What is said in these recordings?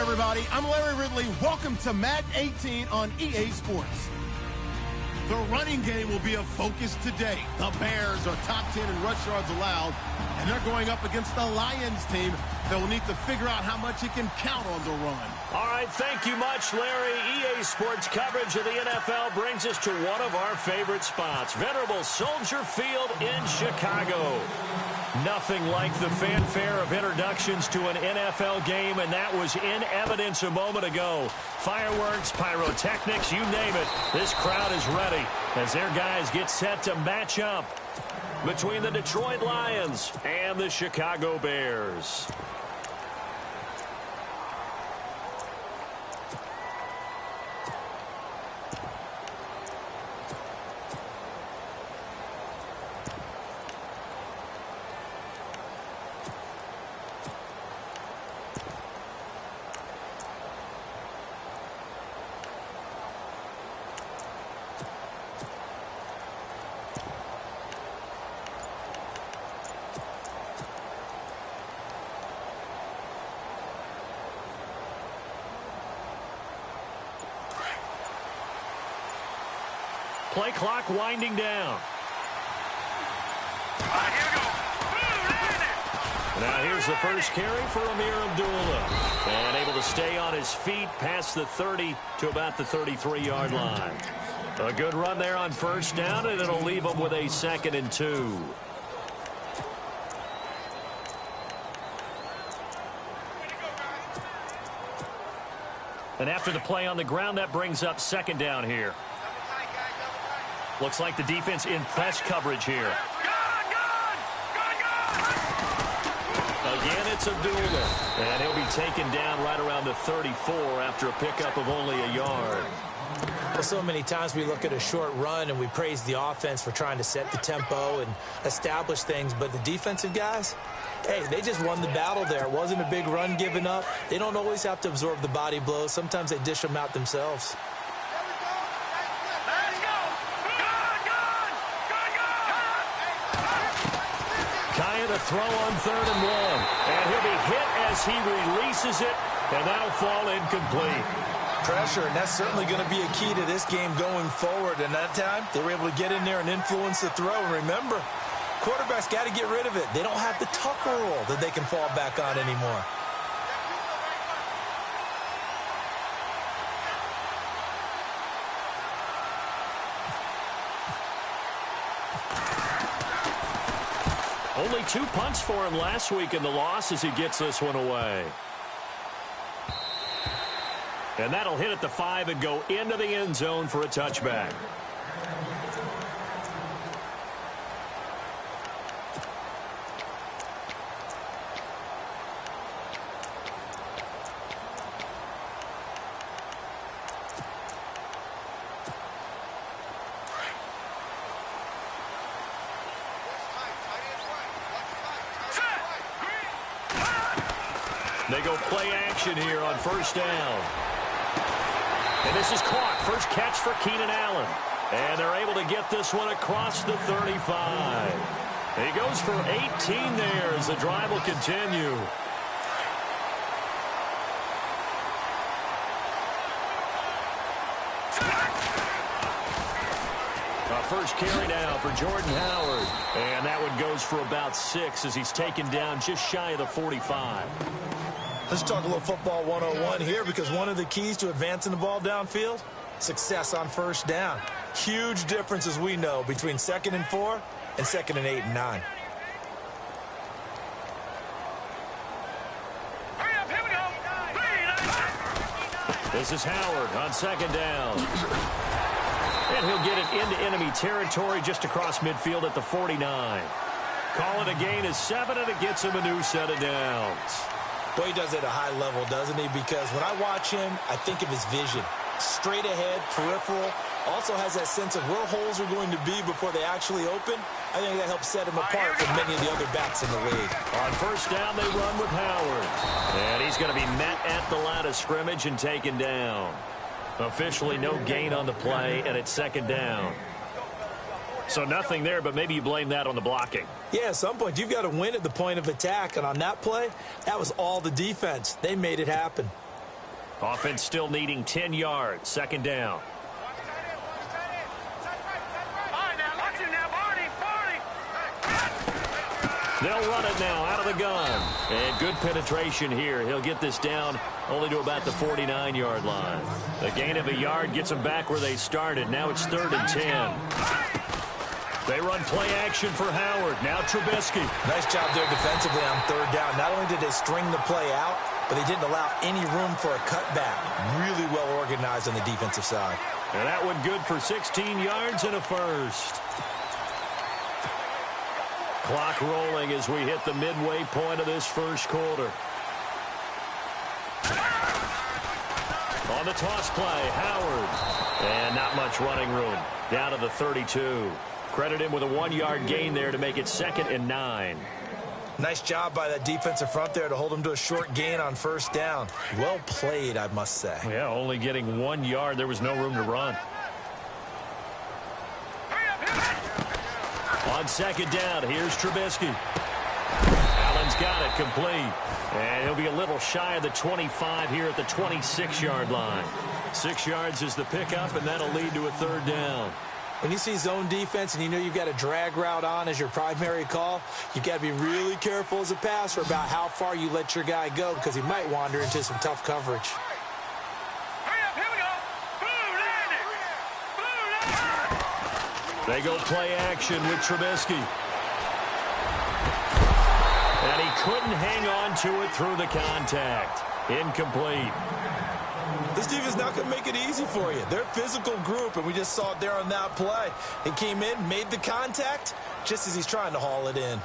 everybody. I'm Larry Ridley. Welcome to Madden 18 on EA Sports. The running game will be a focus today. The Bears are top 10 in rush yards allowed, and they're going up against the Lions team that will need to figure out how much it can count on the run. All right, thank you much, Larry. EA Sports coverage of the NFL brings us to one of our favorite spots, venerable Soldier Field in Chicago. Nothing like the fanfare of introductions to an NFL game, and that was in evidence a moment ago. Fireworks, pyrotechnics, you name it. This crowd is ready as their guys get set to match up between the Detroit Lions and the Chicago Bears. Play clock winding down. Now here's the first carry for Amir Abdullah. And able to stay on his feet past the 30 to about the 33-yard line. A good run there on first down, and it'll leave him with a 2nd and 2. And after the play on the ground, that brings up 2nd down here. Looks like the defense in press coverage here. Again, it's Abdullah. And he'll be taken down right around the 34 after a pickup of only a yard. Well, so many times we look at a short run and we praise the offense for trying to set the tempo and establish things. But the defensive guys, hey, they just won the battle there. It wasn't a big run given up. They don't always have to absorb the body blows. Sometimes they dish them out themselves. To throw on 3rd and 1. And he'll be hit as he releases it, and that'll fall incomplete. Pressure, and that's certainly going to be a key to this game going forward. And that time, they were able to get in there and influence the throw. And remember, quarterbacks got to get rid of it. They don't have the Tucker rule that they can fall back on anymore. Only 2 punts for him last week in the loss as he gets this one away. And that'll hit at the 5 and go into the end zone for a touchback. They go play action here on first down. And this is caught. First catch for Keenan Allen. And they're able to get this one across the 35. He goes for 18 there as the drive will continue. First carry now for Jordan Howard. And that one goes for about 6 as he's taken down just shy of the 45. Let's talk a little football 101 here, because one of the keys to advancing the ball downfield, success on first down. Huge difference, as we know, between 2nd and 4 and 2nd and 8 and 9. This is Howard on 2nd down. And he'll get it into enemy territory just across midfield at the 49. Call it a gain of 7, and it gets him a new set of downs. Well, he does it at a high level, doesn't he? Because when I watch him, I think of his vision. Straight ahead, peripheral. Also has that sense of where holes are going to be before they actually open. I think that helps set him apart from many of the other backs in the league. On first down, they run with Howard. And he's going to be met at the line of scrimmage and taken down. Officially no gain on the play, and it's 2nd down. So nothing there, but maybe you blame that on the blocking. Yeah, at some point, you've got to win at the point of attack. And on that play, that was all the defense. They made it happen. Offense still needing 10 yards. Second down. They'll run it now out of the gun. And good penetration here. He'll get this down only to about the 49-yard line. The gain of a yard gets them back where they started. Now it's 3rd and 10. They run play action for Howard. Now Trubisky. Nice job there defensively on 3rd down. Not only did they string the play out, but they didn't allow any room for a cutback. Really well organized on the defensive side. And that one good for 16 yards and a first. Clock rolling as we hit the midway point of this first quarter. On the toss play, Howard. And not much running room. Down to the 32. Credit him with a 1-yard gain there to make it 2nd and 9. Nice job by that defensive front there to hold him to a short gain on 1st down. Well played, I must say. Yeah, only getting 1 yard. There was no room to run. On 2nd down, here's Trubisky. Allen's got it complete. And he'll be a little shy of the 25 here at the 26-yard line. 6 yards is the pickup, and that'll lead to a 3rd down. When you see zone defense and you know you've got a drag route on as your primary call, you've got to be really careful as a passer about how far you let your guy go because he might wander into some tough coverage. They go play action with Trubisky. And he couldn't hang on to it through the contact. Incomplete. This defense not going to make it easy for you. They're a physical group, and we just saw it there on that play. He came in, made the contact, just as he's trying to haul it in.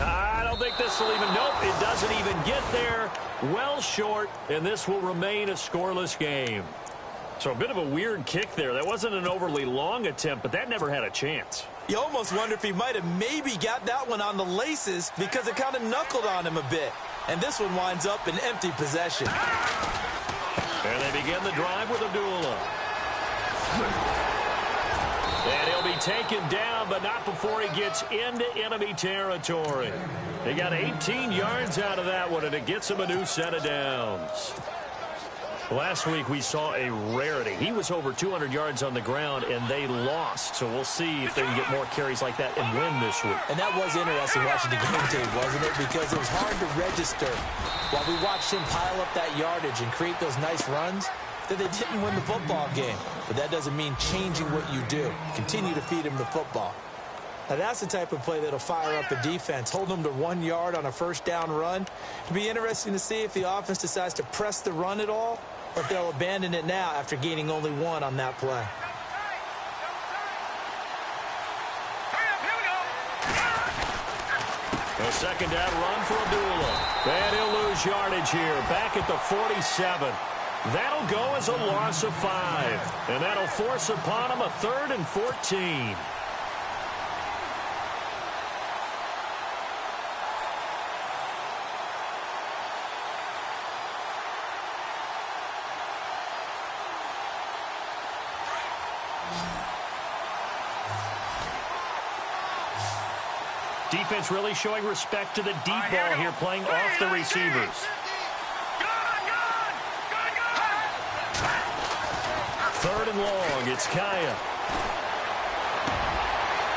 I don't think this will even, nope, it doesn't even get there. Well short, and this will remain a scoreless game. So a bit of a weird kick there. That wasn't an overly long attempt, but that never had a chance. You almost wonder if he might have maybe got that one on the laces because it kind of knuckled on him a bit. And this one winds up in empty possession. And they begin the drive with Abdullah. And he'll be taken down, but not before he gets into enemy territory. They got 18 yards out of that one, and it gets him a new set of downs. Last week we saw a rarity. He was over 200 yards on the ground, and they lost. So we'll see if they can get more carries like that and win this week. And that was interesting watching the game tape, wasn't it? Because it was hard to register while we watched him pile up that yardage and create those nice runs that they didn't win the football game. But that doesn't mean changing what you do. Continue to feed him the football. Now, that's the type of play that'll fire up a defense. Hold them to 1 yard on a 1st down run. It'll be interesting to see if the offense decides to press the run at all or if they'll abandon it now after gaining only 1 on that play. A 2nd down run for Abdullah. And he'll lose yardage here. Back at the 47. That'll go as a loss of 5. And that'll force upon him a 3rd and 14. Defense really showing respect to the deep ball here, playing off the receivers. Third and long, it's Kaya.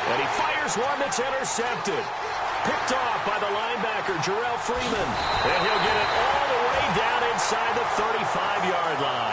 And he fires one that's intercepted. Picked off by the linebacker, Jarrell Freeman. And he'll get it all the way down inside the 35-yard line.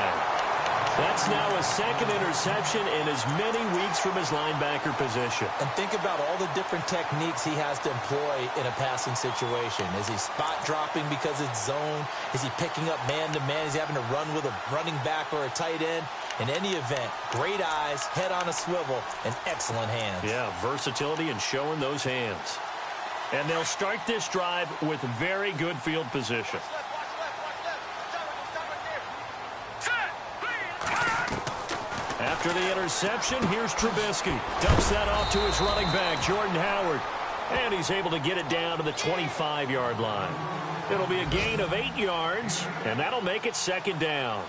That's now a 2nd interception in as many weeks from his linebacker position. And think about all the different techniques he has to employ in a passing situation. Is he spot dropping because it's zone? Is he picking up man-to-man? Is he having to run with a running back or a tight end? In any event, great eyes, head on a swivel, and excellent hands. Yeah, versatility and showing those hands. And they'll start this drive with very good field position. After the interception, here's Trubisky. Dumps that off to his running back, Jordan Howard. And he's able to get it down to the 25-yard line. It'll be a gain of 8 yards, and that'll make it 2nd down.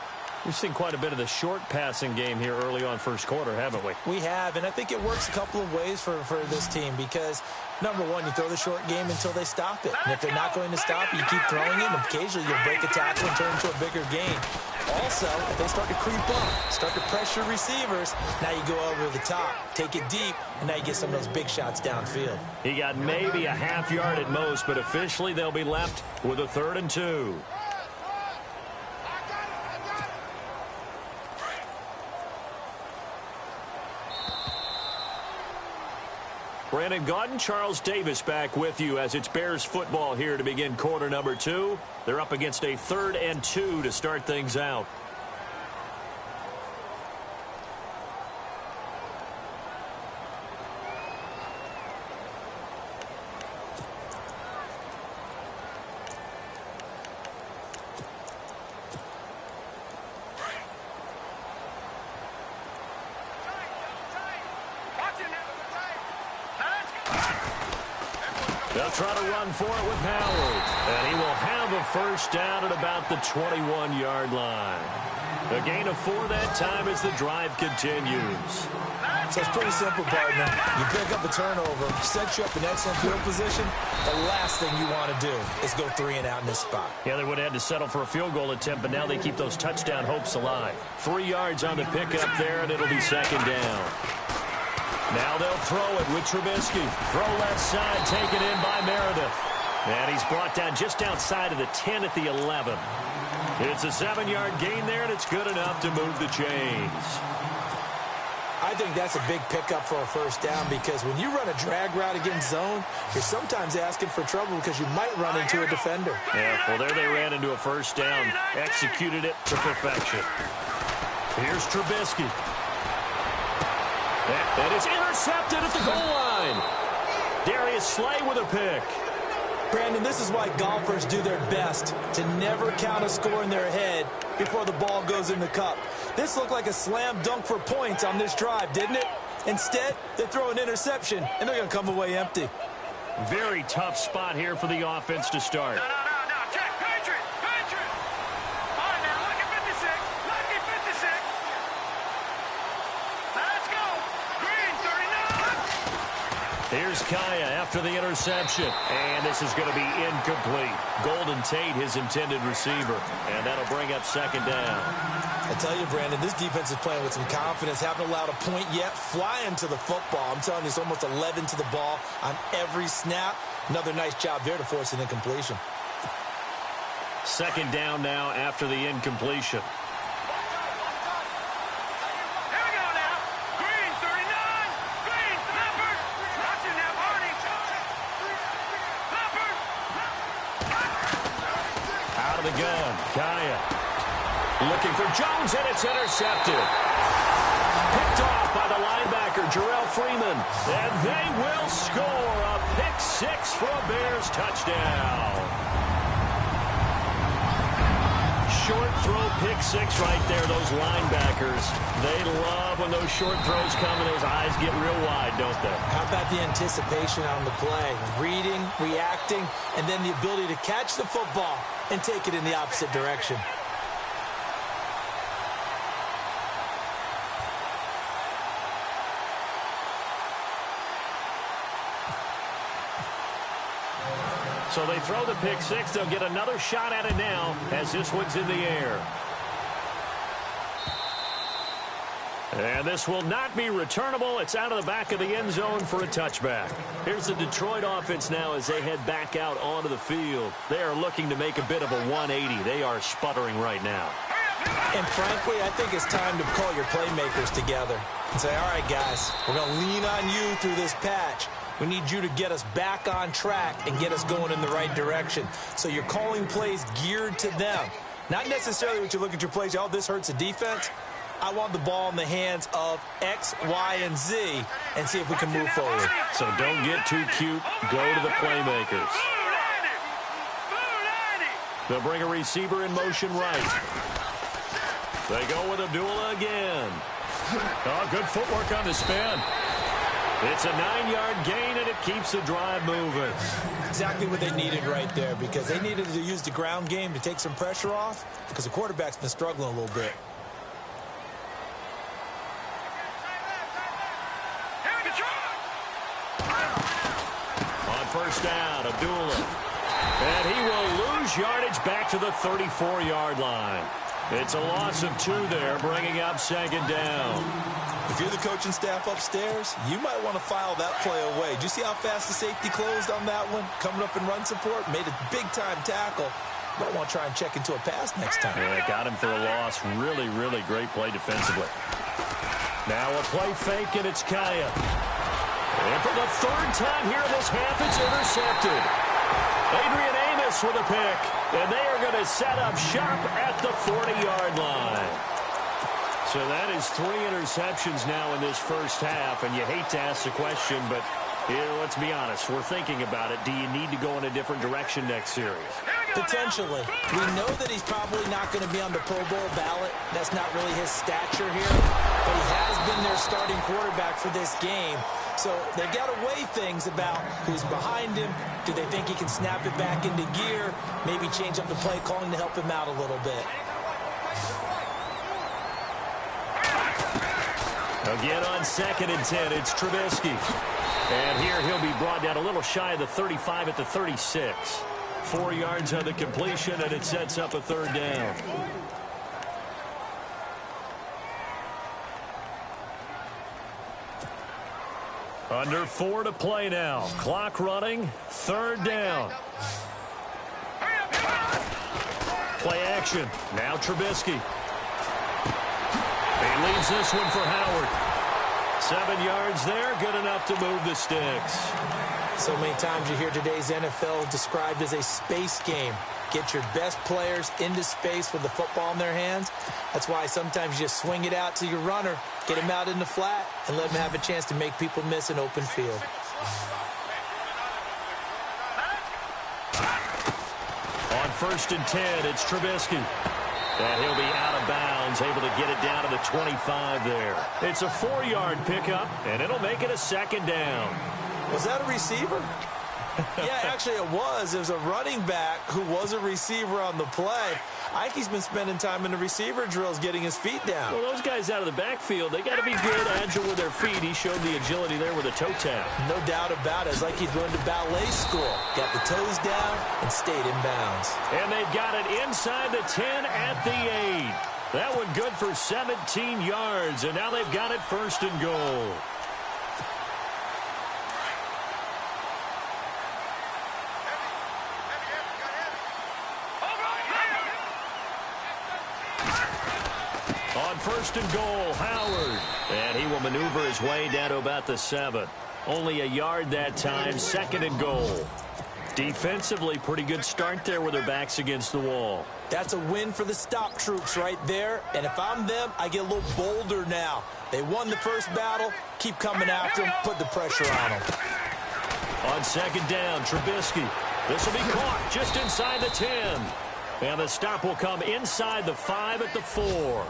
We've seen quite a bit of the short passing game here early on first quarter, haven't we? We have, and I think it works a couple of ways for this team because, number one, you throw the short game until they stop it. And if they're not going to stop it, you keep throwing it, and occasionally you'll break a tackle and turn it into a bigger gain. Also, if they start to creep up, start to pressure receivers, now you go over the top, take it deep, and now you get some of those big shots downfield. He got maybe a half yard at most, but officially they'll be left with a 3rd and 2. Brandon Gaudin, Charles Davis back with you as it's Bears football here to begin quarter number 2. They're up against a 3rd and 2 to start things out. They'll try to run for it with Howard. And he will have a first down at about the 21-yard line. A gain of 4 that time as the drive continues. So it's pretty simple, partner. You pick up a turnover, set you up in excellent field position. The last thing you want to do is go 3 and out in this spot. Yeah, they would have had to settle for a field goal attempt, but now they keep those touchdown hopes alive. 3 yards on the pickup there, and it'll be 2nd down. Now they'll throw it with Trubisky. Throw left side, taken in by Meredith. And he's brought down just outside of the 10 at the 11. It's a 7-yard gain there, and it's good enough to move the chains. I think that's a big pickup for a first down because when you run a drag route against zone, you're sometimes asking for trouble because you might run into a defender. Yeah, well, there they ran into a first down. Executed it to perfection. Here's Trubisky. And it's intercepted at the goal line. Darius Slay with a pick. Brandon, this is why golfers do their best to never count a score in their head before the ball goes in the cup. This looked like a slam dunk for points on this drive, didn't it? Instead, they throw an interception, and they're going to come away empty. Very tough spot here for the offense to start. No. Check. Patriot. All right, now, look at 56. Look at 56. Let's go. Green, 39. Here's Kaya after the interception. And this is going to be incomplete. Golden Tate, his intended receiver. And that'll bring up 2nd down. I tell you, Brandon, this defense is playing with some confidence. Haven't allowed a point yet. Flying to the football. I'm telling you, it's almost 11 to the ball on every snap. Another nice job there to force an incompletion. 2nd down now after the incompletion. Here we go now. Green, 39. Green, Leopard. Watching that party. Leopard. Out of the gun, Kaya. Looking for Jones, and it's intercepted. Picked off by the linebacker, Jarrell Freeman. And they will score a pick-6 for a Bears touchdown. Short throw pick-6 right there, those linebackers. They love when those short throws come and those eyes get real wide, don't they? How about the anticipation on the play? Reading, reacting, and then the ability to catch the football and take it in the opposite direction. So they throw the pick-6. They'll get another shot at it now as this one's in the air. And this will not be returnable. It's out of the back of the end zone for a touchback. Here's the Detroit offense now as they head back out onto the field. They are looking to make a bit of a 180. They are sputtering right now. And frankly, I think it's time to call your playmakers together and say, all right, guys, we're going to lean on you through this patch. We need you to get us back on track and get us going in the right direction. So you're calling plays geared to them. Not necessarily what you look at your plays, oh, this hurts the defense. I want the ball in the hands of X, Y, and Z and see if we can move forward. So don't get too cute. Go to the playmakers. They'll bring a receiver in motion right. They go with Abdullah again. Oh, good footwork on the spin. It's a 9-yard gain, and it keeps the drive moving. Exactly what they needed right there because they needed to use the ground game to take some pressure off because the quarterback's been struggling a little bit. On first down, Abdullah. And he will lose yardage back to the 34-yard line. It's a loss of 2 there, bringing up second down. If you're the coaching staff upstairs, you might want to file that play away. Did you see how fast the safety closed on that one? Coming up in run support, made a big-time tackle. Might want to try and check into a pass next time. Yeah, got him for a loss. Really, really great play defensively. Now a play fake, and it's Kaya. And for the 3rd time here in this half, it's intercepted. Adrian Amos with a pick, and they are going to set up shop at the 40-yard line. So that is 3 interceptions now in this first half, and you hate to ask the question, but let's be honest, we're thinking about it. Do you need to go in a different direction next series? Potentially. We know that he's probably not going to be on the Pro Bowl ballot. That's not really his stature here, but he has been their starting quarterback for this game. So they've got to weigh things about who's behind him. Do they think he can snap it back into gear? Maybe change up the play calling to help him out a little bit. Again on 2nd and 10, it's Trubisky. And here he'll be brought down a little shy of the 35 at the 36. 4 yards on the completion, and it sets up a 3rd down. Under 4 to play now. Clock running. 3rd down. Play action. Now Trubisky. He leads this one for Howard. 7 yards there. Good enough to move the sticks. So many times you hear today's NFL described as a space game. Get your best players into space with the football in their hands. That's why sometimes you just swing it out to your runner, get him out in the flat, and let him have a chance to make people miss an open field. On 1st and 10, it's Trubisky. And he'll be out of bounds, able to get it down to the 25 there. It's a 4-yard pickup, and it'll make it a 2nd down. Was that a receiver? Yeah, actually it was. It was a running back who was a receiver on the play. I think he's been spending time in the receiver drills getting his feet down. Well, those guys out of the backfield, they got to be good, agile with their feet. He showed the agility there with a toe tap. No doubt about it. It's like he's going to ballet school. Got the toes down and stayed in bounds. And they've got it inside the 10 at the 8. That one good for 17 yards, and now they've got it 1st and goal. On 1st and goal, Howard. And he will maneuver his way down to about the 7. Only a yard that time, 2nd and goal. Defensively, pretty good start there with their backs against the wall. That's a win for the stop troops right there. And if I'm them, I get a little bolder now. They won the first battle. Keep coming after them. Put the pressure on them. On 2nd down, Trubisky. This will be caught just inside the 10. And the stop will come inside the 5 at the 4.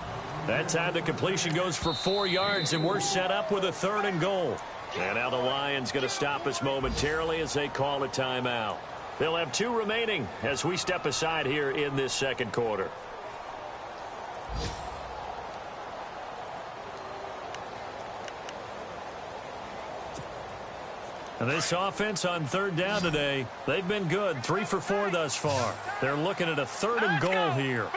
That time the completion goes for 4 yards, and we're set up with a 3rd and goal. And now the Lions going to stop us momentarily as they call a timeout. They'll have 2 remaining as we step aside here in this 2nd quarter. And this offense on 3rd down today, they've been good. 3 for 4 thus far. They're looking at a 3rd and goal here.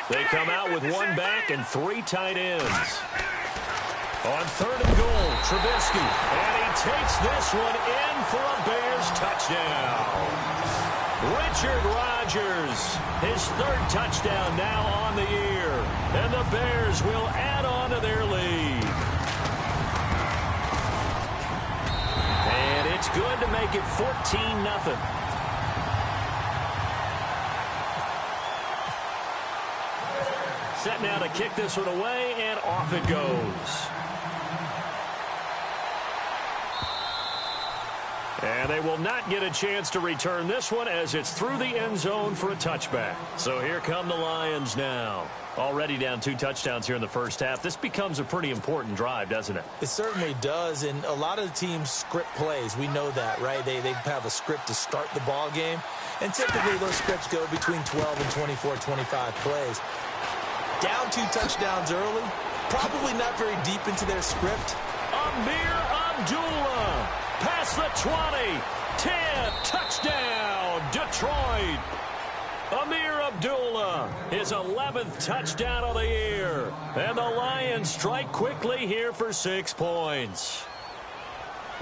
They come out with 1 back and 3 tight ends. On 3rd and goal, Trubisky. And he takes this one in for a Bears touchdown. Richard Rodgers, his 3rd touchdown now on the year. And the Bears will add on to their lead. And it's good to make it 14-0. Set now to kick this one away, and off it goes. And they will not get a chance to return this one as it's through the end zone for a touchback. So here come the Lions now. Already down 2 touchdowns here in the first half. This becomes a pretty important drive, doesn't it? It certainly does, and a lot of the teams script plays. We know that, right? They have a script to start the ball game, and typically those scripts go between 12 and 24, 25 plays. Down 2 touchdowns early. Probably not very deep into their script. Amir Abdullah, past the 20, 10, touchdown, Detroit. Amir Abdullah, his 11th touchdown of the year. And the Lions strike quickly here for 6 points.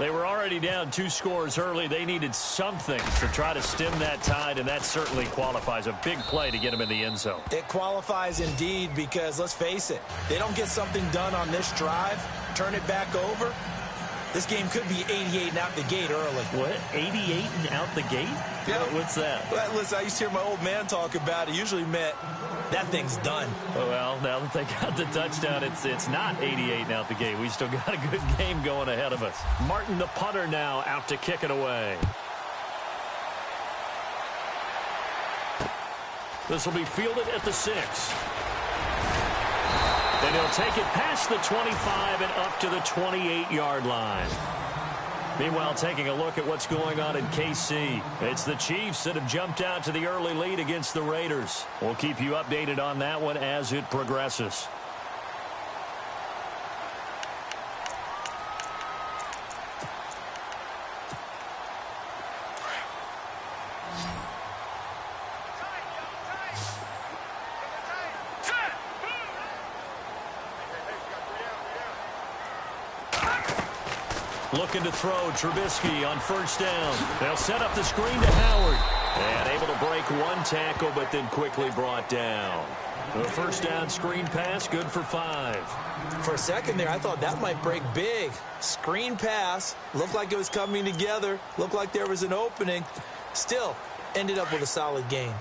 They were already down 2 scores early. They needed something to try to stem that tide, and that certainly qualifies. A big play to get them in the end zone. It qualifies indeed because, let's face it, they don't get something done on this drive, turn it back over. This game could be 88 and out the gate early. What? 88 and out the gate? Yeah. What's that? Well, listen, I used to hear my old man talk about it. Usually meant that thing's done. Well, now that they got the touchdown, it's not 88 and out the gate. We still got a good game going ahead of us. Martin, the punter, now out to kick it away. This will be fielded at the 6. And he'll take it past the 25 and up to the 28-yard line. Meanwhile, taking a look at what's going on in KC. It's the Chiefs that have jumped out to the early lead against the Raiders. We'll keep you updated on that one as it progresses. Looking to throw, Trubisky on first down. They'll set up the screen to Howard. And able to break 1 tackle, but then quickly brought down. The first down screen pass, good for 5. For a second there, I thought that might break big. Screen pass, looked like it was coming together, looked like there was an opening. Still, ended up with a solid gain.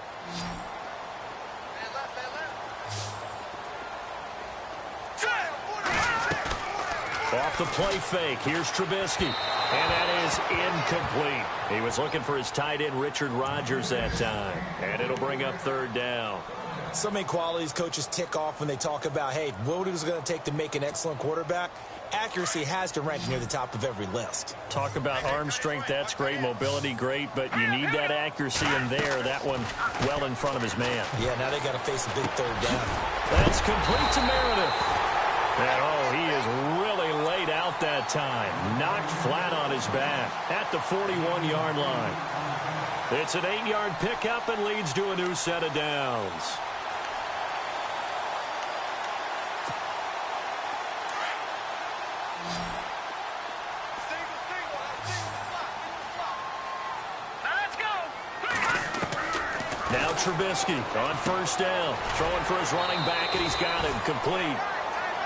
Off the play fake, here's Trubisky. And that is incomplete. He was looking for his tight end, Richard Rodgers, that time. And it'll bring up 3rd down. So many qualities coaches tick off when they talk about, hey, what it was going to take to make an excellent quarterback. Accuracy has to rank near the top of every list. Talk about arm strength, that's great. Mobility, great. But you need that accuracy in there. That one well in front of his man. Yeah, now they got to face a big 3rd down. That's complete to Meredith. And, oh, he is really laid out that time. Knocked flat on his back at the 41-yard line. It's an 8-yard pickup and leads to a new set of downs. Now Trubisky on first down. Throwing for his running back, and he's got him complete.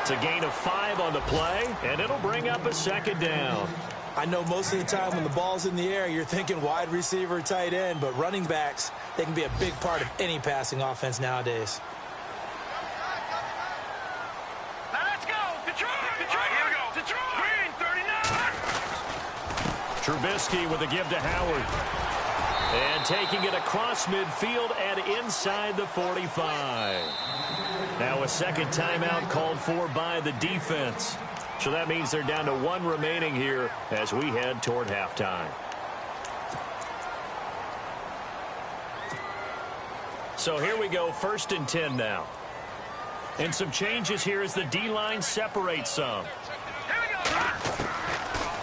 It's a gain of 5 on the play, and it'll bring up a 2nd down. I know most of the time when the ball's in the air, you're thinking wide receiver, tight end, but running backs, they can be a big part of any passing offense nowadays. Now let's go! Detroit! Detroit! Here we go! Detroit! Green 39! Trubisky with a give to Howard. And taking it across midfield and inside the 45. Now a 2nd timeout called for by the defense. So that means they're down to 1 remaining here as we head toward halftime. So here we go, 1st and 10 now. And some changes here as the D-line separates some.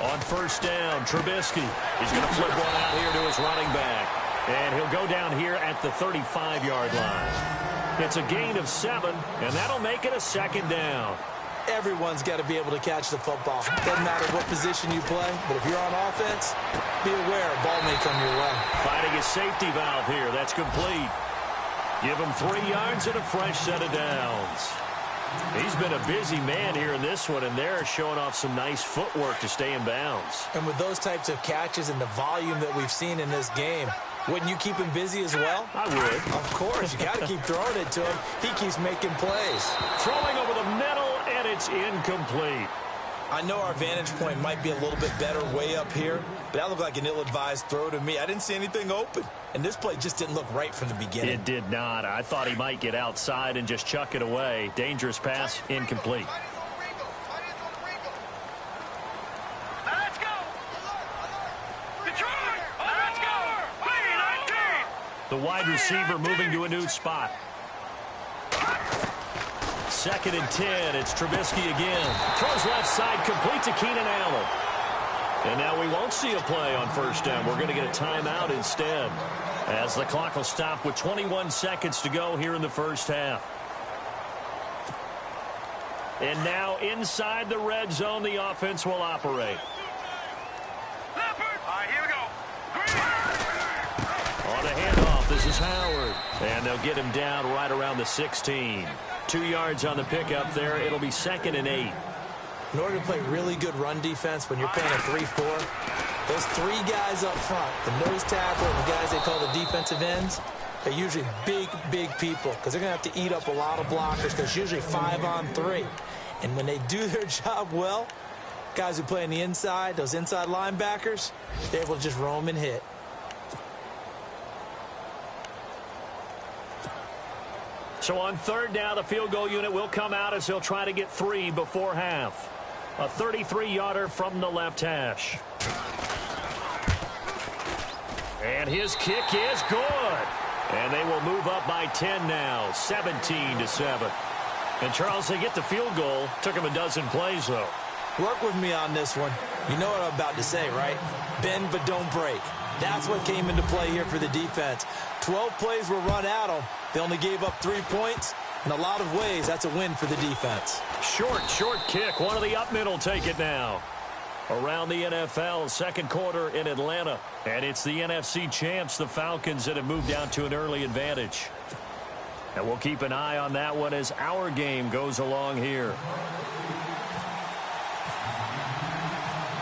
On first down, Trubisky. He's going to flip one out here to his running back. And he'll go down here at the 35-yard line. It's a gain of 7, and that'll make it a 2nd down. Everyone's got to be able to catch the football. Doesn't matter what position you play, but if you're on offense, be aware a ball may come your way. Finding a safety valve here. That's complete. Give him 3 yards and a fresh set of downs. He's been a busy man here in this one, and they're showing off some nice footwork to stay in bounds. And with those types of catches and the volume that we've seen in this game, wouldn't you keep him busy as well? I would. Of course. You got to keep throwing it to him. He keeps making plays. Throwing over the middle, and it's incomplete. I know our vantage point might be a little bit better way up here, but that looked like an ill-advised throw to me. I didn't see anything open, and this play just didn't look right from the beginning. It did not. I thought he might get outside and just chuck it away. Dangerous pass, incomplete. Let's go! Detroit! Let's go! Clean 19! The wide receiver moving to a new spot. 2nd and 10. It's Trubisky again. Throws left side, complete to Keenan Allen. And now we won't see a play on 1st down. We're going to get a timeout instead, as the clock will stop with 21 seconds to go here in the 1st half. And now inside the red zone, the offense will operate. Leopard. All right, here we go. On a handoff, this is Howard. And they'll get him down right around the 16. 2 yards on the pickup there. It'll be 2nd and 8. In order to play really good run defense when you're playing a 3-4, those 3 guys up front, the nose tackle and the guys they call the defensive ends, they're usually big people because they're going to have to eat up a lot of blockers because it's usually 5-on-3. And when they do their job well, guys who play on the inside, those inside linebackers, they're able to just roam and hit. So on 3rd down, the field goal unit will come out as he'll try to get 3 before half. A 33-yarder from the left hash. And his kick is good. And they will move up by 10 now, 17-7. And, Charles, they get the field goal. Took him a dozen plays, though. Work with me on this one. You know what I'm about to say, right? Bend but don't break. That's what came into play here for the defense. 12 plays were run at them. They only gave up 3 points. In a lot of ways, that's a win for the defense. Short kick. One of the up middle take it now. Around the NFL, 2nd quarter in Atlanta. And it's the NFC champs, the Falcons, that have moved down to an early advantage. And we'll keep an eye on that one as our game goes along here.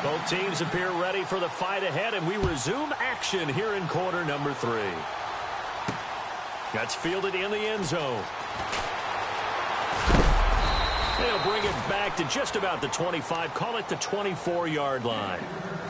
Both teams appear ready for the fight ahead, and we resume action here in quarter number 3. That's fielded in the end zone. They'll bring it back to just about the 25, call it the 24-yard line.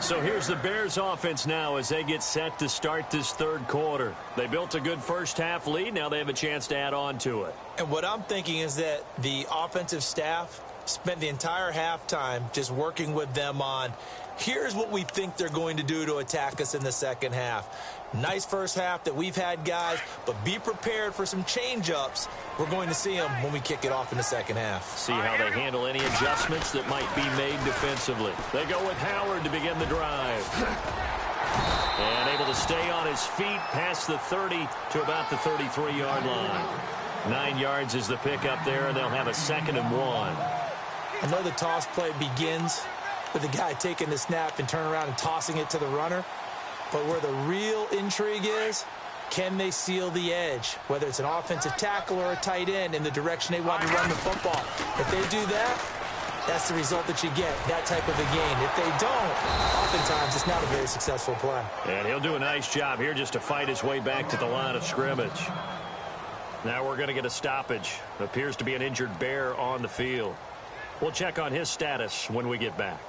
So here's the Bears offense now as they get set to start this 3rd quarter. They built a good 1st half lead. Now they have a chance to add on to it. And what I'm thinking is that the offensive staff spent the entire halftime just working with them on, here's what we think they're going to do to attack us in the 2nd half. Nice 1st half that we've had, guys, but be prepared for some change-ups. We're going to see them when we kick it off in the 2nd half. See how they handle any adjustments that might be made defensively. They go with Howard to begin the drive. And able to stay on his feet past the 30 to about the 33-yard line. 9 yards is the pickup there, and they'll have a 2nd and 1. I know the toss play begins with the guy taking the snap and turn around and tossing it to the runner. But where the real intrigue is, can they seal the edge? Whether it's an offensive tackle or a tight end in the direction they want to run the football. If they do that, that's the result that you get, that type of a gain. If they don't, oftentimes it's not a very successful play. And he'll do a nice job here just to fight his way back to the line of scrimmage. Now we're going to get a stoppage. Appears to be an injured Bear on the field. We'll check on his status when we get back.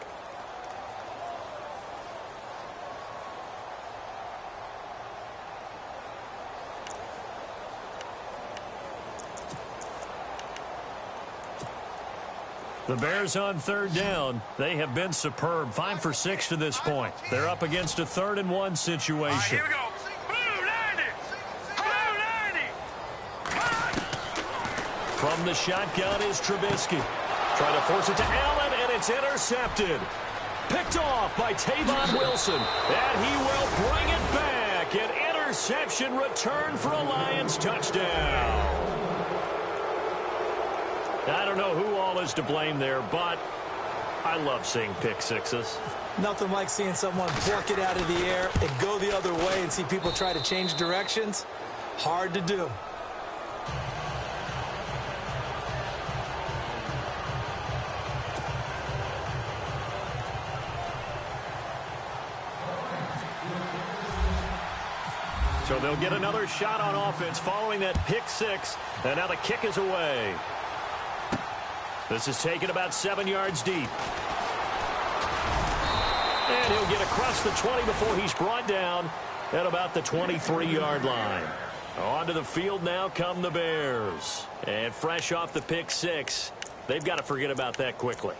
The Bears on 3rd down. They have been superb. 5 for 6 to this point. They're up against a 3rd and 1 situation. All right, here we go. Blue 90. Blue 90. From the shotgun is Trubisky. Trying to force it to Allen, and it's intercepted. Picked off by Tavon Wilson. And he will bring it back. An interception return for a Lions touchdown. I don't know who all is to blame there, but I love seeing pick sixes. Nothing like seeing someone pluck it out of the air and go the other way and see people try to change directions. Hard to do. So they'll get another shot on offense following that pick six, and now the kick is away. This is taken about 7 yards deep. And he'll get across the 20 before he's brought down at about the 23-yard line. Onto the field now come the Bears. And fresh off the pick six, they've got to forget about that quickly.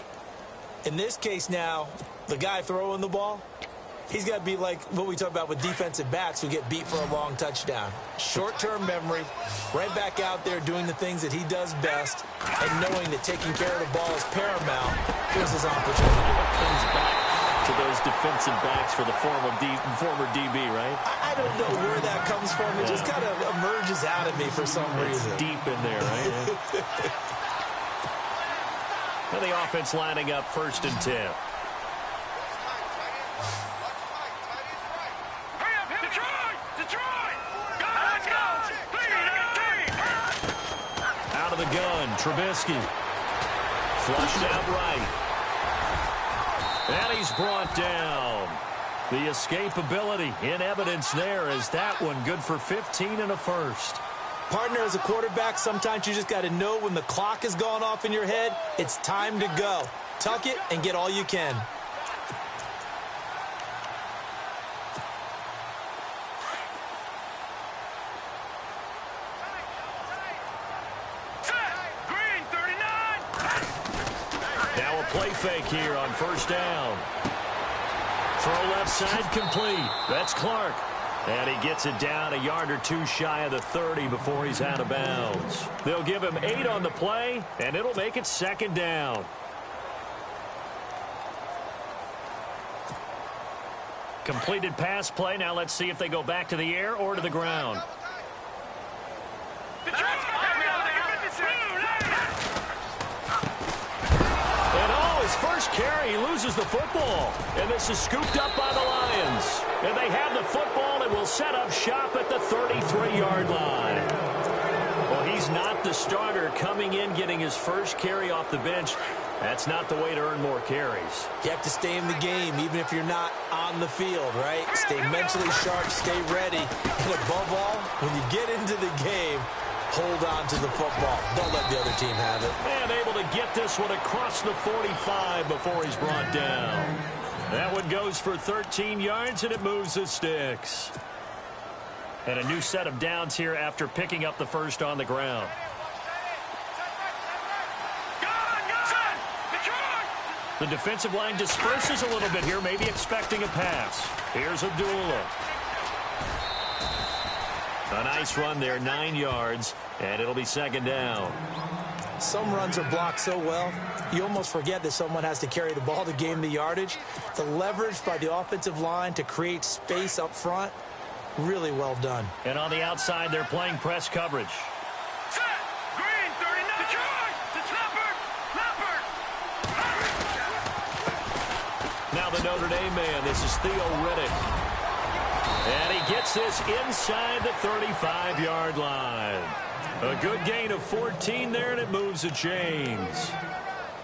In this case now, the guy throwing the ball, He's got to be like what we talk about with defensive backs who get beat for a long touchdown. Short-term memory, right back out there doing the things that he does best, and knowing that taking care of the ball is paramount. Here's his opportunity. Comes back to those defensive backs for the former DB, right? I don't know where that comes from. It just kind of emerges out of me for some reason. It's deep in there, right? And the offense lining up 1st and 10. Out of the gun, Trubisky. Flushed out right. And he's brought down. The escapability in evidence there as that one good for 15 and a first. Partner, as a quarterback, sometimes you just got to know when the clock has gone off in your head, it's time to go. Tuck it and get all you can. Now a play fake here on 1st down. Throw left side complete. That's Clark. And he gets it down a yard or 2 shy of the 30 before he's out of bounds. They'll give him 8 on the play, and it'll make it 2nd down. Completed pass play. Now let's see if they go back to the air or to the ground. First carry, he loses the football. And this is scooped up by the Lions. And they have the football and will set up shop at the 33-yard line. Well, he's not the starter coming in, getting his first carry off the bench. That's not the way to earn more carries. You have to stay in the game, even if you're not on the field, right? Stay mentally sharp, stay ready. And above all, when you get into the game, hold on to the football. Don't let the other team have it. And able to get this one across the 45 before he's brought down. That one goes for 13 yards, and it moves the sticks. And a new set of downs here after picking up the first on the ground. The defensive line disperses a little bit here, maybe expecting a pass. Here's Abdullah. A nice run there, 9 yards, and it'll be 2nd down. Some runs are blocked so well, you almost forget that someone has to carry the ball to gain the yardage. The leverage by the offensive line to create space up front, really well done. And on the outside, they're playing press coverage. Now the Notre Dame man, this is Theo Riddick. And he gets this inside the 35-yard line. A good gain of 14 there, and it moves the chains.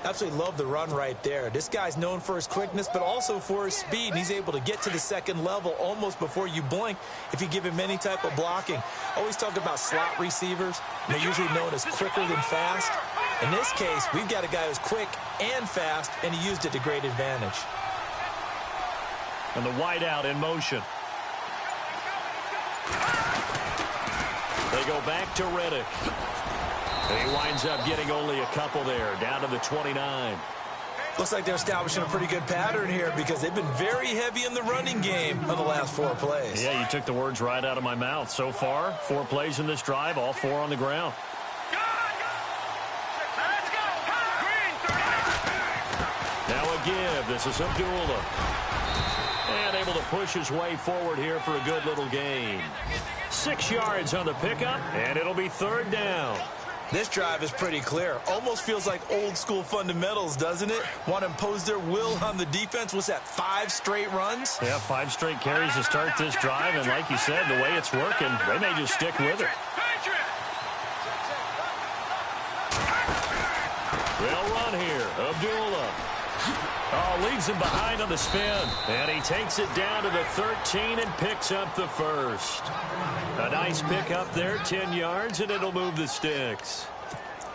Absolutely love the run right there. This guy's known for his quickness, but also for his speed. And he's able to get to the 2nd level almost before you blink if you give him any type of blocking. Always talk about slot receivers. They're usually known as quicker than fast. In this case, we've got a guy who's quick and fast, and he used it to great advantage. And the wideout in motion. They go back to Riddick. And he winds up getting only a couple there, down to the 29. Looks like they're establishing a pretty good pattern here because they've been very heavy in the running game on the last 4 plays. Yeah, you took the words right out of my mouth. So far, 4 plays in this drive, all 4 on the ground. Now a give. This is Abdullah. And able to push his way forward here for a good little gain. 6 yards on the pickup, and it'll be 3rd down. This drive is pretty clear. Almost feels like old school fundamentals, doesn't it? Want to impose their will on the defense. Was that 5 straight runs? Yeah, 5 straight carries to start this drive, and like you said, the way it's working, they may just stick with it. They'll run here. Abdullah. Oh, leaves him behind on the spin. And he takes it down to the 13 and picks up the first. A nice pickup there, 10 yards, and it'll move the sticks.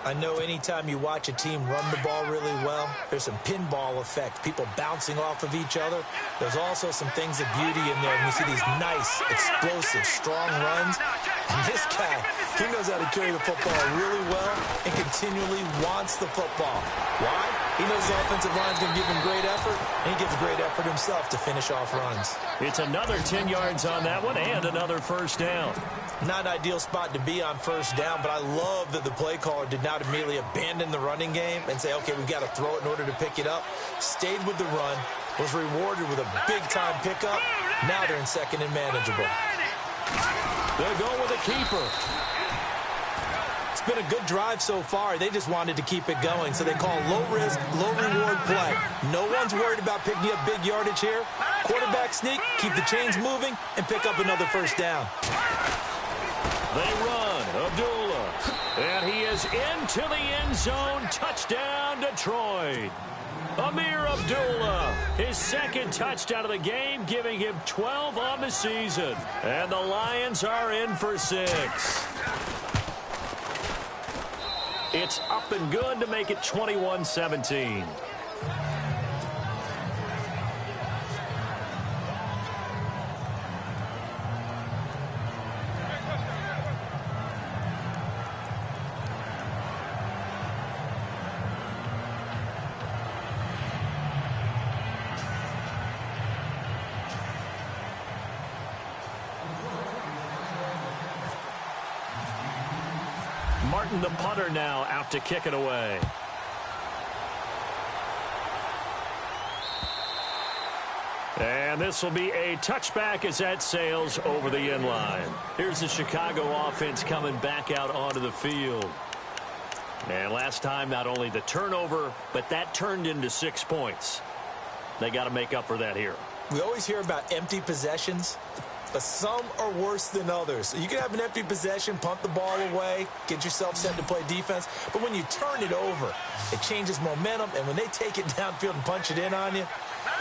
I know anytime you watch a team run the ball really well, there's some pinball effect, people bouncing off of each other. There's also some things of beauty in there. And you see these nice, explosive, strong runs. And this guy, he knows how to carry the football really well and can continually wants the football. Why? He knows the offensive line's going to give him great effort, and he gives great effort himself to finish off runs. It's another 10 yards on that one and another first down. Not an ideal spot to be on first down, but I love that the play caller did not immediately abandon the running game and say, okay, we've got to throw it in order to pick it up. Stayed with the run, was rewarded with a big-time pickup. Now they're in second and manageable. They'll go with a keeper. It's been a good drive so far. They just wanted to keep it going, so they call low-risk, low-reward play. No one's worried about picking up big yardage here. Quarterback sneak, keep the chains moving, and pick up another first down. They run. Abdullah. And he is into the end zone. Touchdown, Detroit. Amir Abdullah, his second touchdown of the game, giving him 12 on the season. And the Lions are in for 6. It's up and good to make it 21-17. Martin, the punter, now out to kick it away. And this will be a touchback as that sails over the end line. Here's the Chicago offense coming back out onto the field. And last time, not only the turnover, but that turned into 6 points. They got to make up for that here. We always hear about empty possessions, but some are worse than others. You can have an empty possession, punt the ball away, get yourself set to play defense. But when you turn it over, it changes momentum. And when they take it downfield and punch it in on you,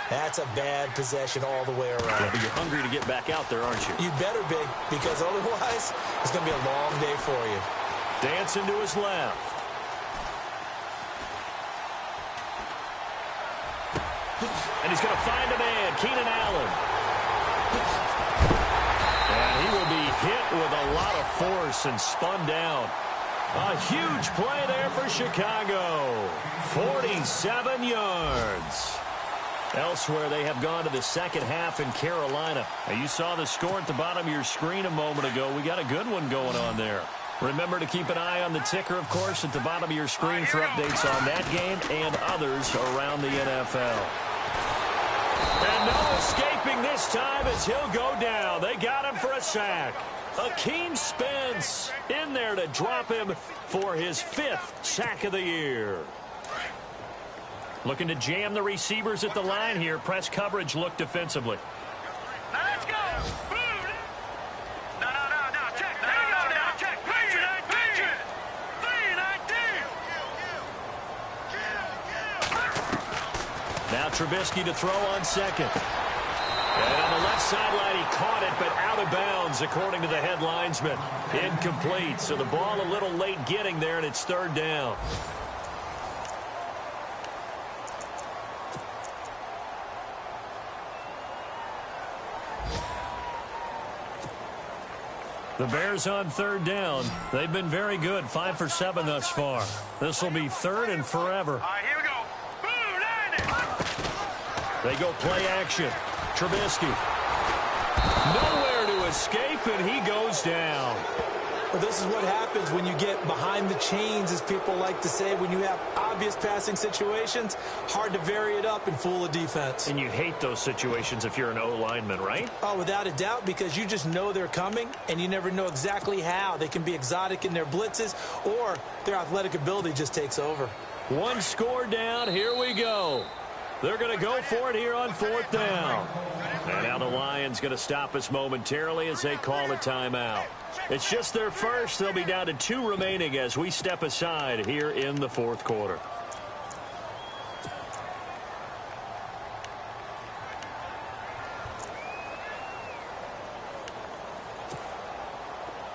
that's a bad possession all the way around. Yeah, but you're hungry to get back out there, aren't you? You better be, because otherwise it's going to be a long day for you. Dancing to his left. And he's going to find a man, Keenan Allen. And he will be hit with a lot of force and spun down. A huge play there for Chicago. 47 yards. Elsewhere, they have gone to the second half in Carolina. Now, you saw the score at the bottom of your screen a moment ago. We got a good one going on there. Remember to keep an eye on the ticker, of course, at the bottom of your screen for updates on that game and others around the NFL. And no escaping this time as he'll go down. They got him for a sack. Akeem Spence in there to drop him for his 5th sack of the year. Looking to jam the receivers at the line here. Press coverage look defensively. Now let's go. No, check. Now check. Pitch it. 3-19. Now Trubisky to throw on second. And on the left sideline, he caught it, but out of bounds, according to the head linesman. Incomplete. So the ball a little late getting there, and it's 3rd down. The Bears on 3rd down. They've been very good, 5 for 7 thus far. This will be 3rd and forever. All right, here we go. Boom, landed. They go play action. Trubisky. Nowhere to escape, and he goes down. Well, this is what happens when you get behind the chains, as people like to say. When you have obvious passing situations, hard to vary it up and fool a defense. And you hate those situations if you're an O-lineman, right? Oh, without a doubt, because you just know they're coming, and you never know exactly how. They can be exotic in their blitzes, or their athletic ability just takes over. 1 score down. Here we go. They're going to go for it here on 4th down. And now the Lions going to stop us momentarily as they call a timeout. It's just their first. They'll be down to 2 remaining as we step aside here in the 4th quarter.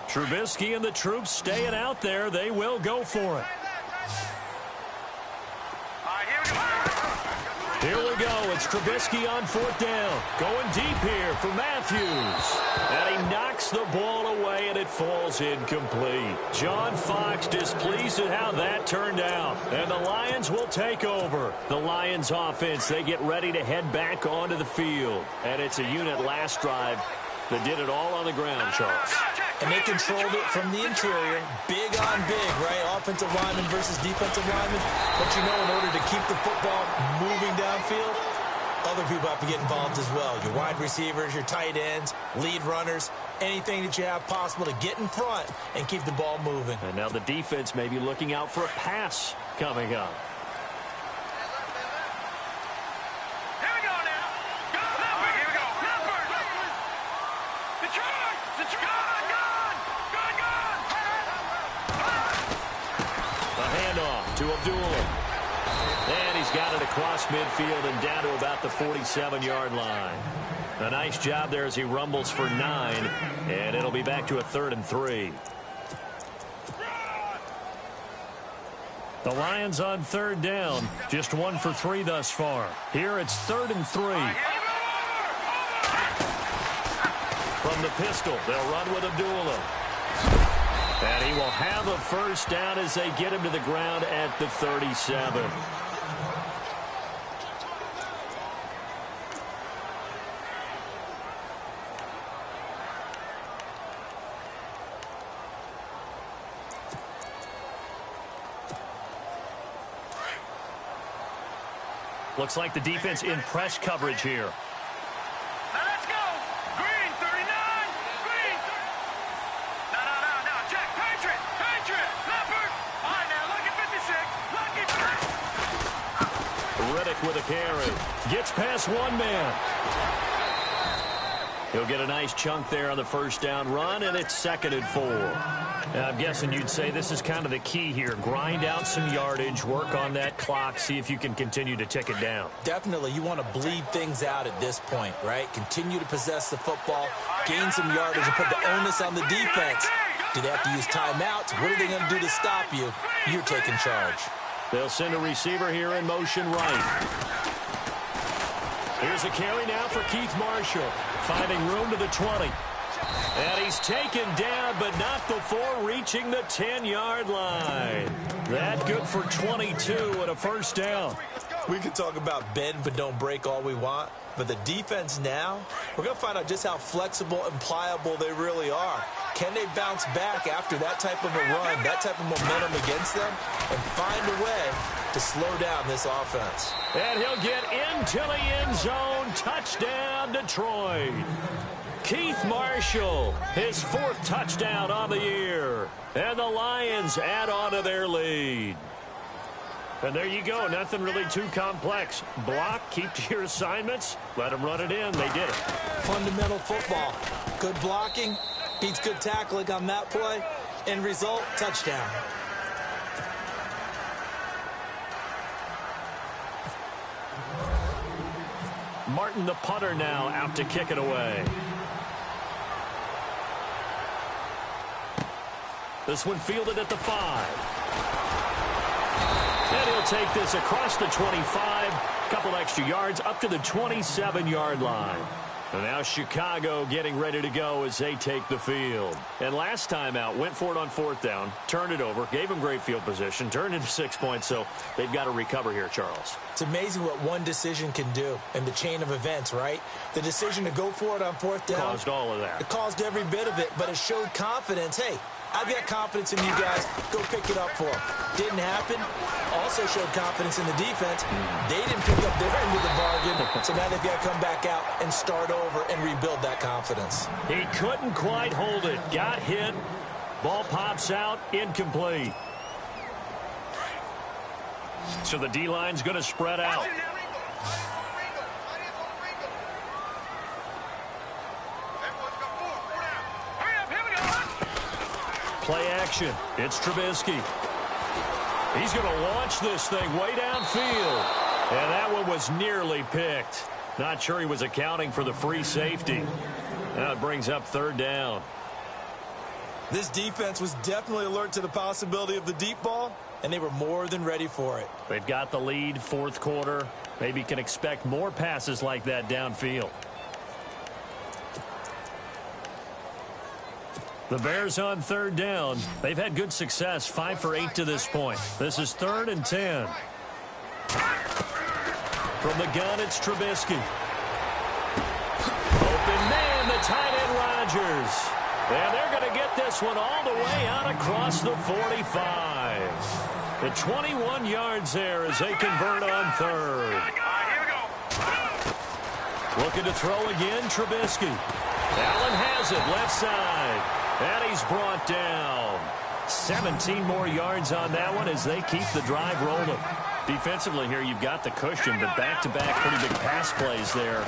Trubisky and the troops staying out there. They will go for it. Here we go. It's Trubisky on 4th down. Going deep here for Matthews. And he knocks the ball away, and it falls incomplete. John Fox displeased at how that turned out. And the Lions will take over. The Lions offense, they get ready to head back onto the field. And it's a unit last drive that did it all on the ground, Charles. And they controlled it from the interior, big on big, right? Offensive lineman versus defensive lineman. But you know, in order to keep the football moving downfield, other people have to get involved as well. Your wide receivers, your tight ends, lead runners, anything that you have possible to get in front and keep the ball moving. And now the defense may be looking out for a pass coming up. Here we go now. Go, Leopard. Here we go. Leopard. Detroit. Detroit. A handoff to Abdullah. And he's got it across midfield and down to about the 47-yard line. A nice job there as he rumbles for 9. And it'll be back to a 3rd and 3. The Lions on 3rd down. Just 1 for 3 thus far. Here it's 3rd and 3. From the pistol, they'll run with Abdullah. And he will have a first down as they get him to the ground at the 37. Looks like the defense in press coverage here. Now let's go. Green, 39. Green. No. Check. Patriot. Leopard. All right, now look at 56. Riddick with a carry. Gets past one man. He'll get a nice chunk there on the first down run, and it's 2nd and 4. Now, I'm guessing you'd say this is kind of the key here. Grind out some yardage, work on that clock, see if you can continue to tick it down. Definitely, you want to bleed things out at this point, right? Continue to possess the football, gain some yardage, and put the onus on the defense. Do they have to use timeouts? What are they going to do to stop you? You're taking charge. They'll send a receiver here in motion right. Here's a carry now for Keith Marshall, finding room to the 20. And he's taken down, but not before reaching the 10-yard line. That good for 22 and a first down. We can talk about bend but don't break all we want, but the defense now, we're going to find out just how flexible and pliable they really are. Can they bounce back after that type of a run, that type of momentum against them, and find a way to slow down this offense? And he'll get into the end zone. Touchdown, Detroit. Keith Marshall, his 4th touchdown on the year. And the Lions add on to their lead. And there you go. Nothing really too complex. Block, keep to your assignments, let them run it in. They did it. Fundamental football. Good blocking beats good tackling on that play. End result, touchdown. Martin, the punter, now out to kick it away. This one fielded at the 5. And he'll take this across the 25. Couple extra yards up to the 27-yard line. And now Chicago getting ready to go as they take the field. And last time out, went for it on 4th down, turned it over, gave them great field position, turned into 6 points, so they've got to recover here, Charles. It's amazing what one decision can do in the chain of events, right? The decision to go for it on 4th down. Caused all of that. It caused every bit of it, but it showed confidence. Hey, I've got confidence in you guys. Go pick it up for them. Didn't happen. Also showed confidence in the defense. They didn't pick up their end of the bargain, so now they've got to come back out and start over and rebuild that confidence. He couldn't quite hold it. Got hit. Ball pops out. Incomplete. So the D-line's going to spread out. Play action. It's Trubisky. He's going to launch this thing way downfield. And that one was nearly picked. Not sure he was accounting for the free safety. Now it brings up 3rd down. This defense was definitely alert to the possibility of the deep ball, and they were more than ready for it. They've got the lead, fourth quarter. Maybe can expect more passes like that downfield. The Bears on third down. They've had good success, 5 for 8 to this point. This is 3rd and 10. From the gun, it's Trubisky. Open man, the tight end Rodgers. And they're going to get this one all the way out across the 45. The 21 yards there as they convert on third. Looking to throw again, Trubisky. Allen has it, left side. And he's brought down. 17 more yards on that one as they keep the drive rolling. Defensively here, you've got the cushion, but back-to-back pretty big pass plays there.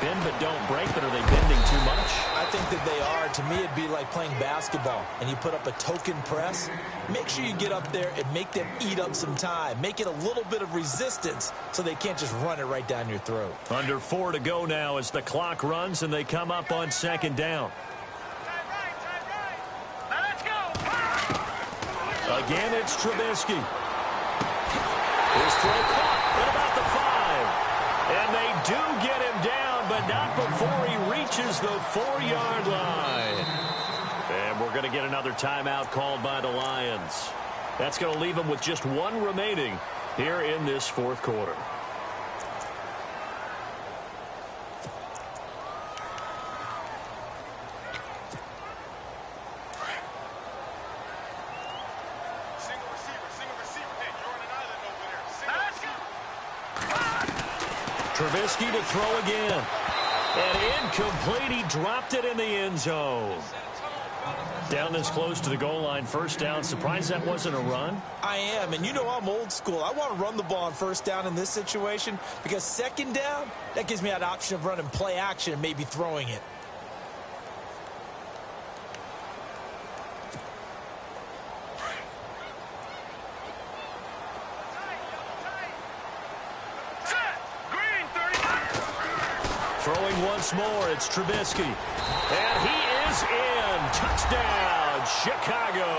Bend but don't break, but are they bending too much? I think that they are. To me, it'd be like playing basketball, and you put up a token press. Make sure you get up there and make them eat up some time. Make it a little bit of resistance so they can't just run it right down your throat. Under 4 to go now as the clock runs, and they come up on 2nd down. Now let's go. Again, it's Trubisky. His throw caught at about the 5. And they do get him down, but not before he reaches the 4-yard line. And we're going to get another timeout called by the Lions. That's going to leave them with just 1 remaining here in this 4th quarter. Trubisky to throw again. And incomplete. He dropped it in the end zone. Down this close to the goal line, 1st down. Surprised that wasn't a run? I am, and you know I'm old school. I want to run the ball on 1st down in this situation because 2nd down, that gives me an option of running play action and maybe throwing it. Throwing once more, it's Trubisky. And he is in. Touchdown, Chicago.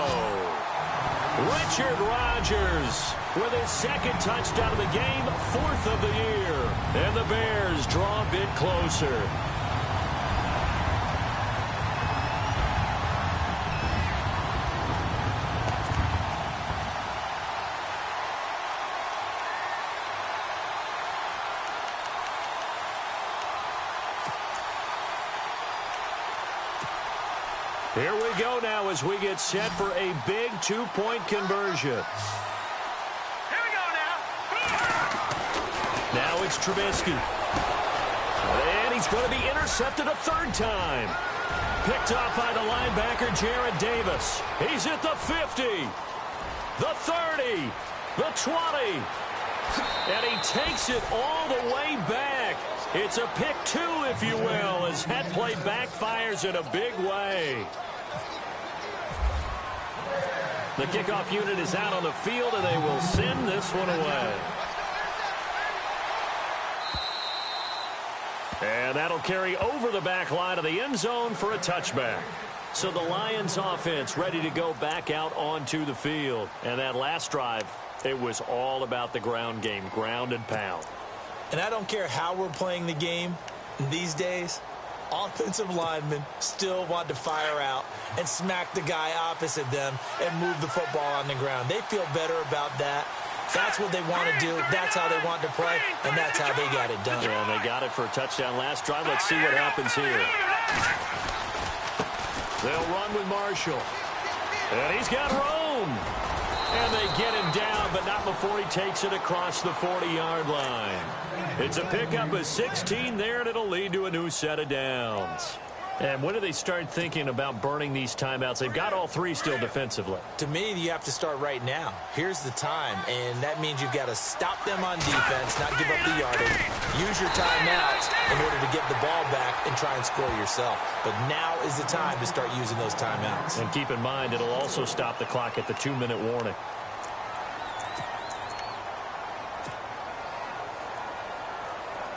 Richard Rodgers with his 2nd touchdown of the game, 4th of the year. And the Bears draw a bit closer. Here we go now as we get set for a big 2-point conversion. Here we go now. Now it's Trubisky. And he's going to be intercepted a 3rd time. Picked up by the linebacker, Jared Davis. He's at the 50, the 30, the 20. And he takes it all the way back. It's a pick 2, if you will, as that play backfires in a big way. The kickoff unit is out on the field, and they will send this one away. And that'll carry over the back line of the end zone for a touchback. So the Lions offense ready to go back out onto the field. And that last drive, it was all about the ground game, ground and pound. And I don't care how we're playing the game these days, offensive linemen still want to fire out and smack the guy opposite them and move the football on the ground. They feel better about that. That's what they want to do. That's how they want to play, and that's how they got it done. Yeah, they got it for a touchdown last drive. Let's see what happens here. They'll run with Marshall. And he's got room. And they get him down, but not before he takes it across the 40-yard line. It's a pickup of 16 there, and it'll lead to a new set of downs. And when do they start thinking about burning these timeouts? They've got all 3 still defensively. To me, you have to start right now. Here's the time, and that means you've got to stop them on defense, not give up the yardage. Use your timeouts in order to get the ball back and try and score yourself. But now is the time to start using those timeouts. And keep in mind, it'll also stop the clock at the 2-minute warning.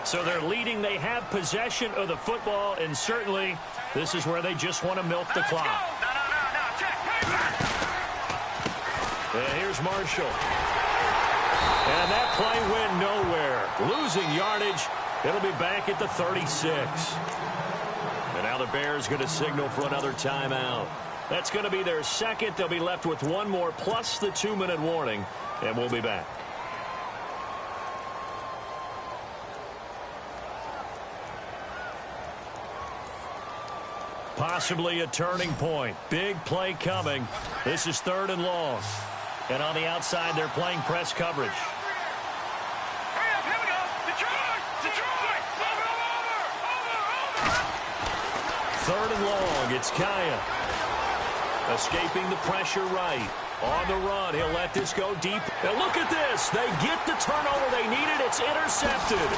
So they're leading. They have possession of the football, and certainly this is where they just want to milk the clock. No, check. And here's Marshall. And that play went nowhere. Losing yardage. It'll be back at the 36. And now the Bears going to signal for another timeout. That's going to be their second. They'll be left with one more plus the 2-minute warning. And we'll be back. Possibly a turning point. Big play coming. This is 3rd and long. And on the outside, they're playing press coverage. Hurry up, here we go. Detroit! Detroit! Over! 3rd and long. It's Kaya. Escaping the pressure right. On the run. He'll let this go deep. And look at this. They get the turnover they needed. It's intercepted.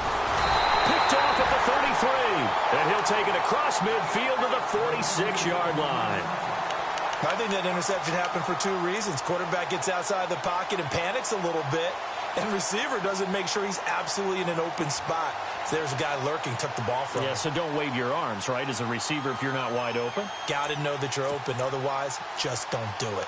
Picked off at the 33. And he'll take it across midfield to the 46-yard line. I think that interception happened for 2 reasons. Quarterback gets outside the pocket and panics a little bit. And receiver doesn't make sure he's absolutely in an open spot. So there's a guy lurking, took the ball from him. Yeah, so don't wave your arms, right, as a receiver if you're not wide open. Got to know that you're open. Otherwise, just don't do it.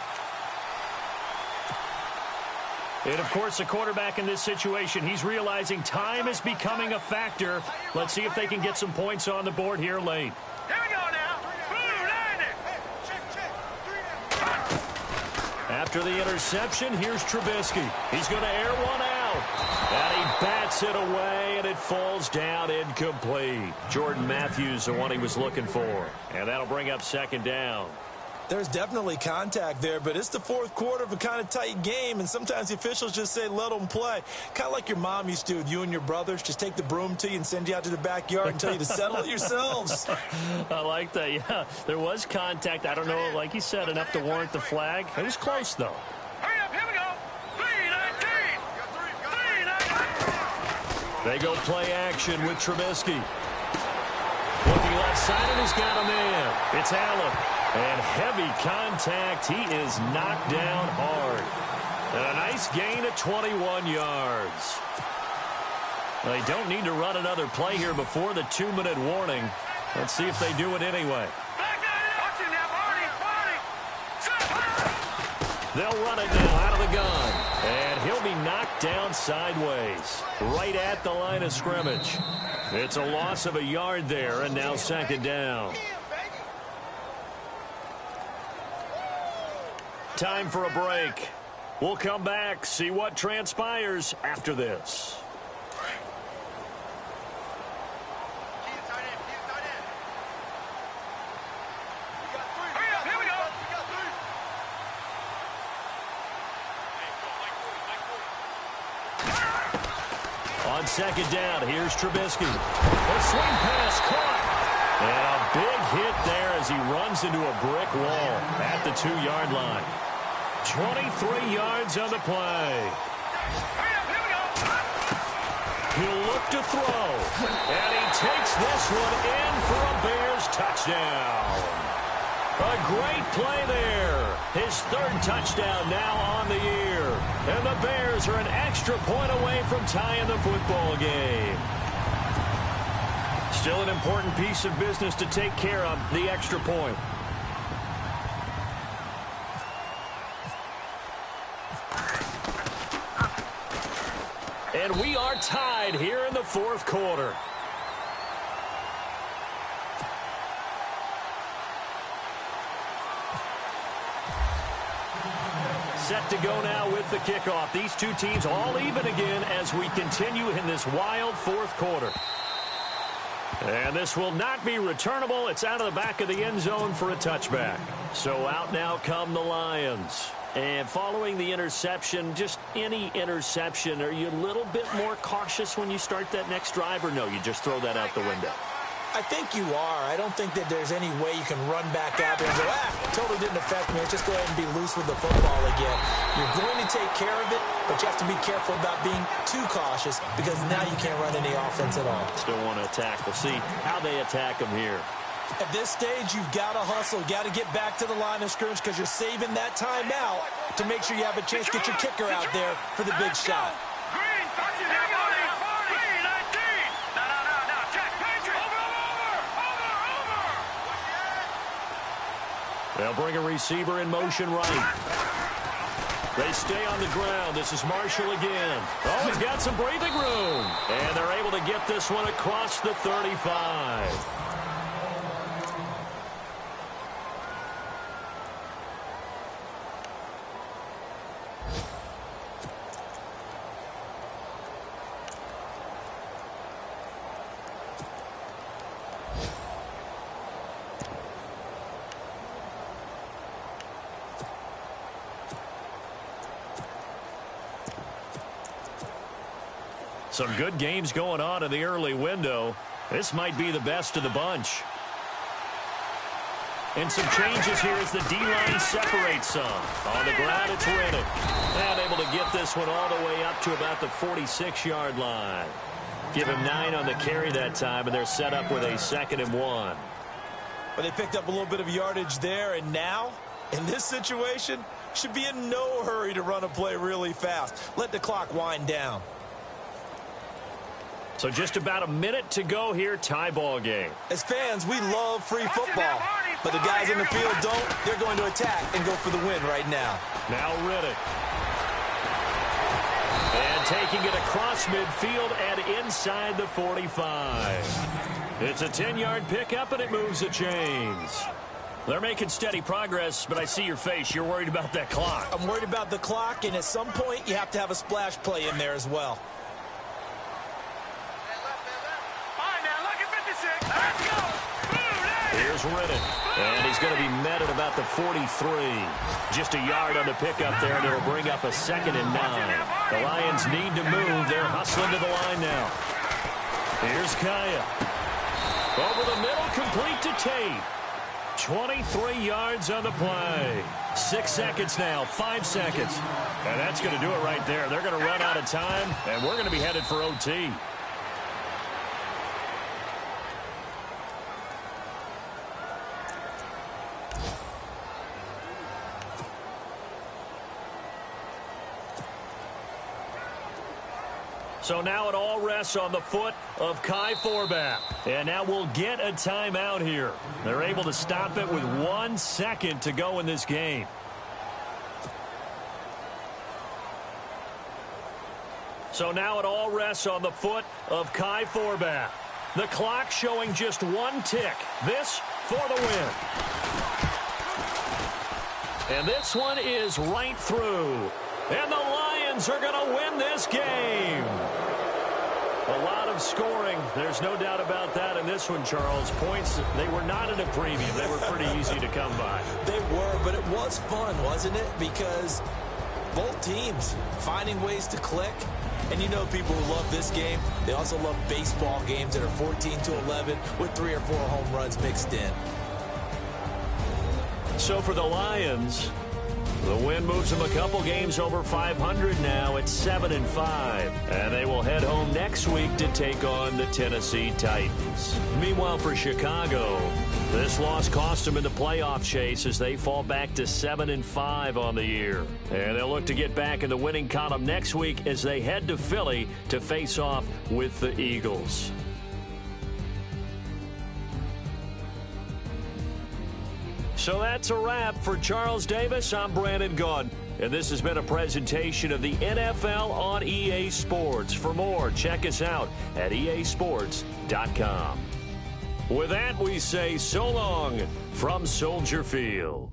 And, of course, the quarterback in this situation, he's realizing time is becoming a factor. Let's see if they can get some points on the board here late. Here we go now. Blue landing. After the interception, here's Trubisky. He's going to air one out. And he bats it away, and it falls down incomplete. Jordan Matthews, the one he was looking for. And that'll bring up 2nd down. There's definitely contact there, but it's the 4th quarter of a kind of tight game, and sometimes the officials just say, let them play. Kind of like your mom used to with you and your brothers. Just take the broom to you and send you out to the backyard and tell you to settle it yourselves. I like that, yeah. There was contact. I don't know, like you said, enough to warrant the flag. It was close, though. Hurry up, here we go. 3-19. 3-19. They go play action with Trubisky. Looking left side, and he's got a man. It's Allen. And heavy contact. He is knocked down hard. And a nice gain of 21 yards. They don't need to run another play here before the 2-minute warning. Let's see if they do it anyway. They'll run it now out of the gun. And he'll be knocked down sideways. Right at the line of scrimmage. It's a loss of a yard there, and now 2nd down. Time for a break. We'll come back, see what transpires after this. On 2nd down, here's Trubisky. A swing pass caught. And a big hit there as he runs into a brick wall at the 2-yard line. 23 yards on the play. He'll look to throw. And he takes this one in for a Bears touchdown. A great play there. His 3rd touchdown now on the year. And the Bears are an extra point away from tying the football game. Still an important piece of business to take care of, the extra point. And we are tied here in the 4th quarter. Set to go now with the kickoff. These two teams all even again as we continue in this wild 4th quarter. And this will not be returnable. It's out of the back of the end zone for a touchback. So out now come the Lions. And following the interception, just any interception, are you a little bit more cautious when you start that next drive, or no, you just throw that out the window? I think you are. I don't think that there's any way you can run back out there and go, totally didn't affect me. Just go ahead and be loose with the football again. You're going to take care of it, but you have to be careful about being too cautious because now you can't run any offense at all. Still want to attack. We'll see how they attack them here. At this stage, you've got to hustle, got to get back to the line of scrimmage because you're saving that time out to make sure you have a chance to get your kicker out there for the big shot. Green, touching that body. 3-19. No, Jack, Patriot. Over. They'll bring a receiver in motion right. They stay on the ground. This is Marshall again. Oh, he's got some breathing room. And they're able to get this one across the 35. Some good games going on in the early window. This might be the best of the bunch. And some changes here as the D-line separates some. On the ground, it's Riddick. And able to get this one all the way up to about the 46-yard line. Give him 9 on the carry that time, and they're set up with a 2nd and 1. But they picked up a little bit of yardage there, and now, in this situation, should be in no hurry to run a play really fast. Let the clock wind down. So just about a minute to go here, tie ball game. As fans, we love free football. But the guys in the field don't. They're going to attack and go for the win right now. Now Riddick. And taking it across midfield and inside the 45. It's a 10-yard pickup, and it moves the chains. They're making steady progress, but I see your face. You're worried about that clock. I'm worried about the clock, and at some point, you have to have a splash play in there as well. Here's Riddick, and he's going to be met at about the 43. Just a yard on the pickup there, and it'll bring up a 2nd and 9. The Lions need to move. They're hustling to the line now. Here's Kaya. Over the middle, complete to Tate. 23 yards on the play. 6 seconds now, 5 seconds. And that's going to do it right there. They're going to run out of time, and we're going to be headed for OT. So now it all rests on the foot of Kai Forbath. And now we'll get a timeout here. They're able to stop it with 1 second to go in this game. So now it all rests on the foot of Kai Forbath. The clock showing just 1 tick. This for the win. And this one is right through. And the Lions are going to win this game. A lot of scoring. There's no doubt about that in this one, Charles. Points, they were not in a premium. They were pretty easy to come by. They were, but it was fun, wasn't it? Because both teams finding ways to click. And you know people who love this game, they also love baseball games that are 14-11 with 3 or 4 home runs mixed in. So for the Lions, the win moves them a couple games over 500 now at 7-5. And they will head home next week to take on the Tennessee Titans. Meanwhile, for Chicago, this loss cost them in the playoff chase as they fall back to 7-5 on the year. And they'll look to get back in the winning column next week as they head to Philly to face off with the Eagles. So that's a wrap. For Charles Davis, I'm Brandon Gaudin. And this has been a presentation of the NFL on EA Sports. For more, check us out at easports.com. With that, we say so long from Soldier Field.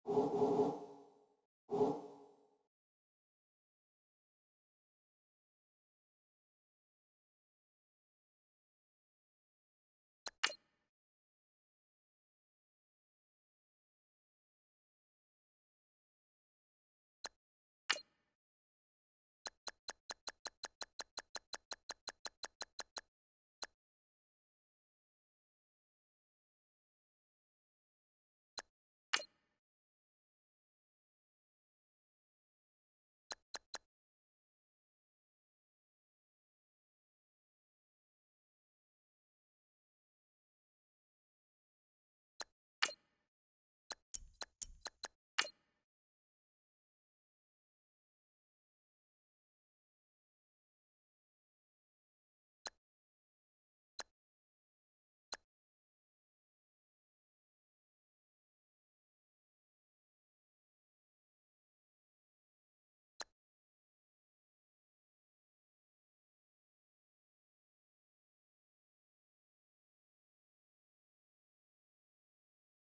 You